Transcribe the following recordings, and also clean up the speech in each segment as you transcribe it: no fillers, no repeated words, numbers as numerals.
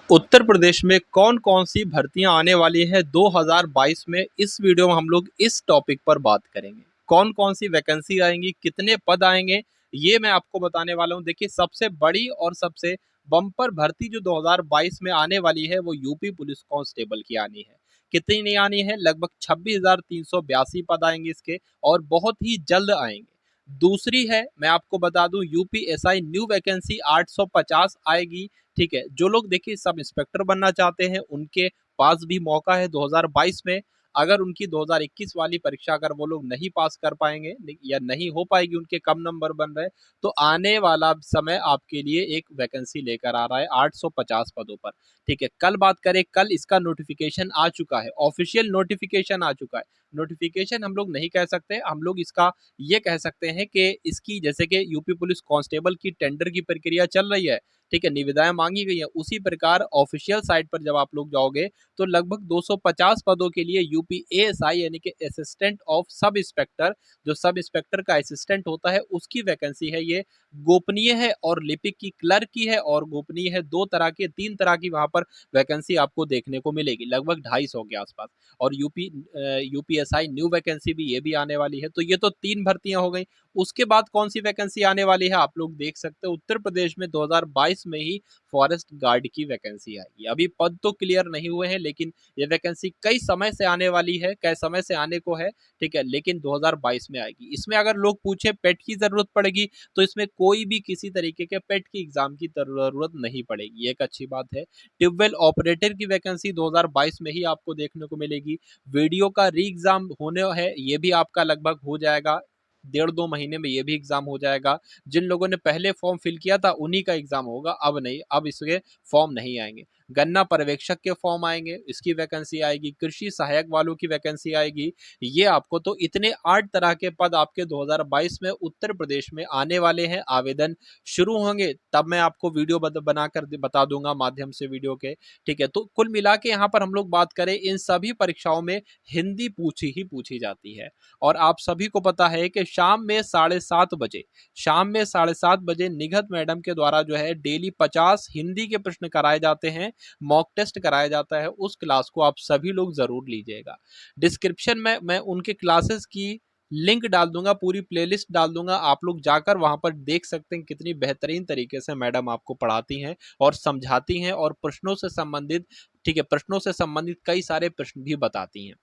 उत्तर प्रदेश में कौन कौन सी भर्तियां आने वाली है 2022 में। इस वीडियो में हम लोग इस टॉपिक पर बात करेंगे। कौन कौन सी वैकेंसी आएंगी, कितने पद आएंगे, ये मैं आपको बताने वाला हूं। देखिए, सबसे बड़ी और सबसे बम्पर भर्ती जो 2022 में आने वाली है वो यूपी पुलिस कांस्टेबल की आनी है। कितनी नहीं आनी है? लगभग 26,382 पद आएंगे इसके, और बहुत ही जल्द आएंगे। दूसरी है, मैं आपको बता दूं, यूपीएसआई न्यू वैकेंसी 850 आएगी। ठीक है, जो लोग देखिए सब इंस्पेक्टर बनना चाहते हैं उनके पास भी मौका है 2022 में। अगर उनकी 2021 वाली परीक्षा अगर वो लोग नहीं पास कर पाएंगे या नहीं हो पाएगी, उनके कम नंबर बन रहे, तो आने वाला समय आपके लिए एक वैकेंसी लेकर आ रहा है 850 पदों पर। ठीक है, कल बात करें, कल इसका नोटिफिकेशन आ चुका है, ऑफिशियल नोटिफिकेशन आ चुका है। नोटिफिकेशन हम लोग नहीं कह सकते, हम लोग इसका ये कह सकते हैं कि इसकी, जैसे कि यूपी पुलिस कांस्टेबल की टेंडर की प्रक्रिया चल रही है, ठीक है, निविदाएं मांगी गई है, उसी प्रकार ऑफिशियल साइट पर जब आप लोग जाओगे तो लगभग 250 पदों के लिए यूपी एएसआई यानी कि असिस्टेंट ऑफ सब इंस्पेक्टर, जो सब इंस्पेक्टर का असिस्टेंट होता है, उसकी वैकेंसी है। ये गोपनीय है और लिपिक की क्लर्क की है, और गोपनीय है। दो तरह के, तीन तरह की वहां पर वैकेंसी आपको देखने को मिलेगी, लगभग 250 के आसपास। और यूपीएसआई न्यू वैकेंसी भी ये भी आने वाली है। तो ये तो तीन भर्तियां हो गई। उसके बाद कौन सी वैकेंसी आने वाली है आप लोग देख सकते हो। उत्तर प्रदेश में 2022 में ही फॉरेस्ट गार्ड की वैकेंसी आएगी। अभी पद तो क्लियर नहीं हुए हैं, लेकिन ये वैकेंसी कई समय से आने वाली है, कई समय से आने को है। ठीक है, लेकिन 2022 में आएगी। इसमें अगर लोग पूछे पेट की जरूरत पड़ेगी, तो इसमें कोई भी किसी तरीके के पेट की एग्जाम की जरूरत नहीं पड़ेगी, ये एक अच्छी बात है। ट्यूबवेल ऑपरेटर की वैकेंसी 2022 में ही आपको देखने को मिलेगी। वीडियो का री एग्जाम होने है, ये भी आपका लगभग हो जाएगा 1.5-2 महीने में, ये भी एग्जाम हो जाएगा। जिन लोगों ने पहले फॉर्म फिल किया था उन्हीं का एग्जाम होगा, अब नहीं, अब इसके फॉर्म नहीं आएंगे। गन्ना पर्यवेक्षक के फॉर्म आएंगे, इसकी वैकेंसी आएगी। कृषि सहायक वालों की वैकेंसी आएगी। ये आपको तो इतने 8 तरह के पद आपके 2022 में उत्तर प्रदेश में आने वाले हैं। आवेदन शुरू होंगे तब मैं आपको वीडियो बनाकर बता दूंगा माध्यम से वीडियो के। ठीक है, तो कुल मिला के यहाँ पर हम लोग बात करें, इन सभी परीक्षाओं में हिंदी पूछी जाती है। और आप सभी को पता है कि शाम में 7:30 बजे, निगत मैडम के द्वारा जो है डेली 50 हिंदी के प्रश्न कराए जाते हैं, मॉक टेस्ट कराया जाता है। उस क्लास को आप सभी लोग जरूर लीजिएगा। डिस्क्रिप्शन में मैं उनके क्लासेस की लिंक डाल दूंगा, पूरी प्लेलिस्ट डाल दूंगा, आप लोग जाकर वहां पर देख सकते हैं कितनी बेहतरीन तरीके से मैडम आपको पढ़ाती हैं और समझाती हैं, और प्रश्नों से संबंधित, ठीक है, प्रश्नों से संबंधित कई सारे प्रश्न भी बताती हैं।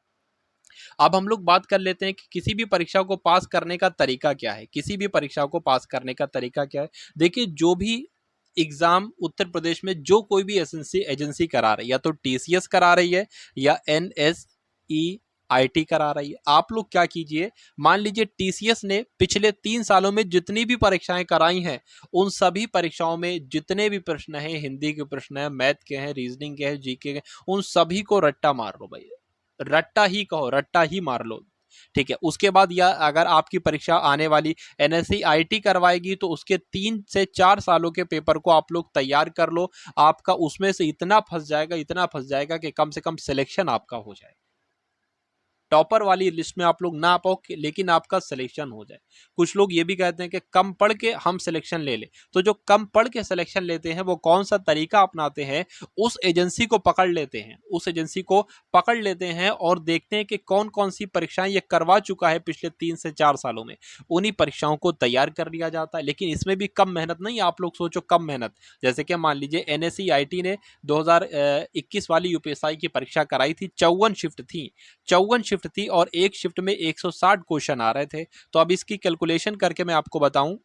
अब हम लोग बात कर लेते हैं कि किसी भी परीक्षा को पास करने का तरीका क्या है। किसी भी परीक्षा को पास करने का तरीका क्या है? देखिए, जो भी एग्जाम उत्तर प्रदेश में जो कोई भी एजेंसी करा रही है, या तो टीसीएस करा रही है या एनएसईआईटी करा रही है। आप लोग क्या कीजिए, मान लीजिए टीसीएस ने पिछले 3 सालों में जितनी भी परीक्षाएं कराई हैं, उन सभी परीक्षाओं में जितने भी प्रश्न हैं, हिंदी के प्रश्न हैं, मैथ के हैं, रीजनिंग के हैं, जीके के, उन सभी को रट्टा मार लो भाई। रट्टा ही कहो, रट्टा ही मार लो। ठीक है, उसके बाद या अगर आपकी परीक्षा आने वाली एनएससीआईटी करवाएगी, तो उसके 3 से 4 सालों के पेपर को आप लोग तैयार कर लो। आपका उसमें से इतना फंस जाएगा, इतना फंस जाएगा कि कम से कम सिलेक्शन आपका हो जाए। टॉपर वाली लिस्ट में आप लोग ना पाओ, लेकिन आपका सिलेक्शन हो जाए। कुछ लोग ये भी कहते हैं कि कम पढ़ के हम सिलेक्शन ले ले, तो जो कम पढ़ के सिलेक्शन लेते हैं वो कौन सा तरीका अपनाते हैं? उस एजेंसी को पकड़ लेते हैं, उस एजेंसी को पकड़ लेते हैं और देखते हैं कि कौन कौन सी परीक्षाएं ये करवा चुका है पिछले 3 से 4 सालों में। उन्हीं परीक्षाओं को तैयार कर लिया जाता है। लेकिन इसमें भी कम मेहनत नहीं, आप लोग सोचो कम मेहनत। जैसे कि मान लीजिए एनएससीआईटी ने 2021 वाली यूपीएसआई की परीक्षा कराई थी, 54 शिफ्ट थी, और एक शिफ्ट में 160 क्वेश्चन आ रहे थे। तो अब इसकी कैलकुलेशन करके मैं आपको बताऊं,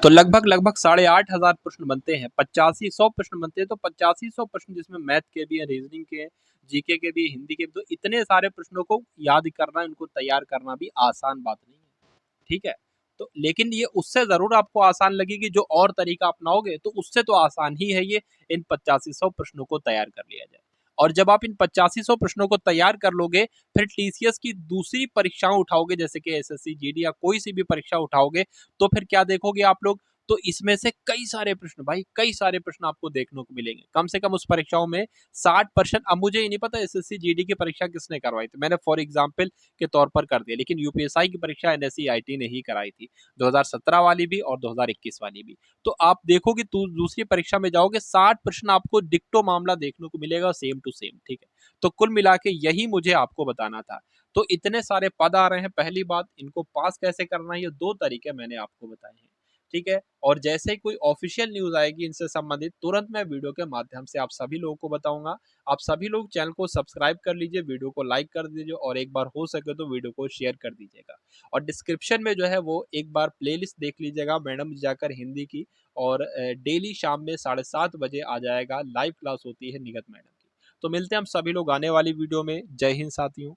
तो लगभग लगभग 8,500 प्रश्न बनते हैं, 85-100 प्रश्न बनते हैं। तो 85-100 प्रश्न, जिसमें मैथ के भी हैं, रीजनिंग के हैं, जीके के भी, हिंदी के भी, तो इतने सारे प्रश्नों को याद करना, इनको तैयार करना भी आसान बात नहीं है। ठीक है, तो लेकिन ये उससे जरूर आपको आसान लगेगी जो और तरीका अपनाओगे, तो उससे तो आसान ही है ये, इन 85-100 प्रश्नों को तैयार कर लिया जाए। और जब आप इन 85-100 प्रश्नों को तैयार कर लोगे, फिर टीसीएस की दूसरी परीक्षाएं उठाओगे, जैसे कि एसएससी जीडी या कोई सी भी परीक्षा उठाओगे, तो फिर क्या देखोगे आप लोग? तो इसमें से कई सारे प्रश्न भाई, कई सारे प्रश्न आपको देखने को मिलेंगे। कम से कम उस परीक्षाओं में 60%। अब मुझे ये नहीं पता एसएससी जीडी की परीक्षा किसने करवाई थी, मैंने फॉर एग्जाम्पल के तौर पर कर दिया, लेकिन यूपीएसआई की परीक्षा एनएसईआईटी ने ही कराई थी, 2017 वाली भी और 2021 वाली भी। तो आप देखोगे तो दूसरी परीक्षा में जाओगे 60 प्रश्न आपको डिक्टो मामला देखने को मिलेगा, सेम टू सेम, ठीक है। तो कुल मिला के यही मुझे आपको बताना था। तो इतने सारे पद आ रहे हैं, पहली बात इनको पास कैसे करना है, ये दो तरीके मैंने आपको बताए हैं, ठीक है। और जैसे ही कोई ऑफिशियल न्यूज आएगी इनसे संबंधित, तुरंत मैं वीडियो के माध्यम से आप सभी लोगों को बताऊंगा। आप सभी लोग चैनल को सब्सक्राइब कर लीजिए, वीडियो को लाइक कर दीजिए और एक बार हो सके तो वीडियो को शेयर कर दीजिएगा। और डिस्क्रिप्शन में जो है वो एक बार प्लेलिस्ट देख लीजिएगा मैडम जाकर हिंदी की, और डेली शाम में 7:30 बजे आ जाएगा, लाइव क्लास होती है निगत मैडम की। तो मिलते हैं हम सभी लोग आने वाली वीडियो में। जय हिंद साथियों।